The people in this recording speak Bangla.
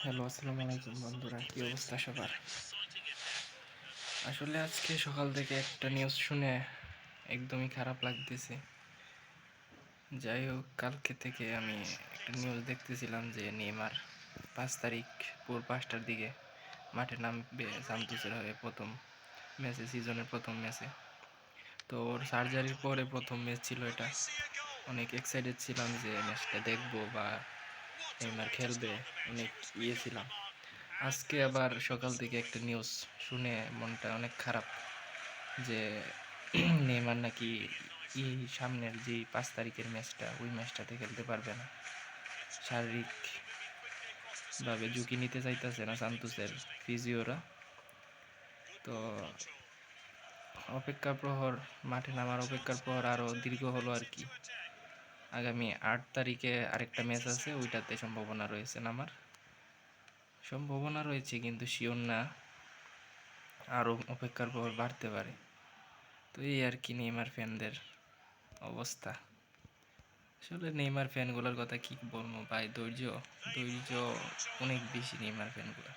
হ্যালো, আসসালামু আলাইকুম বন্ধুরা, কি অবস্থা সবার? আসলে আজকে সকাল থেকে একটা নিউজ শুনে একদমই খারাপ লাগতেছে। যাই হোক, কালকে থেকে আমি একটা নিউজ দেখতেছিলাম যে নেইমার 5 তারিখ ভোর 5টার দিকে মাঠে নামবে সান্তোসের হয়ে প্রথম ম্যাচে, সিজনের প্রথম ম্যাচে। তো ওর সার্জারির পরে প্রথম ম্যাচ ছিল এটা। অনেক এক্সাইটেড ছিলাম যে ম্যাচটা দেখবো বা নেইমার খেলবে, অনেক ছিলাম। আজকে আবার সকাল থেকে একটা নিউজ শুনে মনটা অনেক খারাপ যে নেইমার নাকি সামনের যে 5 তারিখের ম্যাচটা, ওই ম্যাচটাতে খেলতে পারবে না। শারীরিকভাবে ঝুঁকি নিতে চাইতেছে না সান্তোসের ফিজিওরা। তো মাঠে নামার অপেক্ষার প্রহর আরও দীর্ঘ হলো আর কি। আগামী 8 তারিখে আরেকটা ম্যাচ আছে, ওইটাতে সম্ভাবনা রয়েছে কিন্তু শিওর না, আরও অপেক্ষার প্রহর বাড়তে পারে। তো এই আর কি নেইমার ফ্যানদের অবস্থা। আসলে নেইমার ফ্যানগুলোর কথা কি বলবো ভাই, ধৈর্য অনেক বেশি নেইমার ফ্যানগুলো।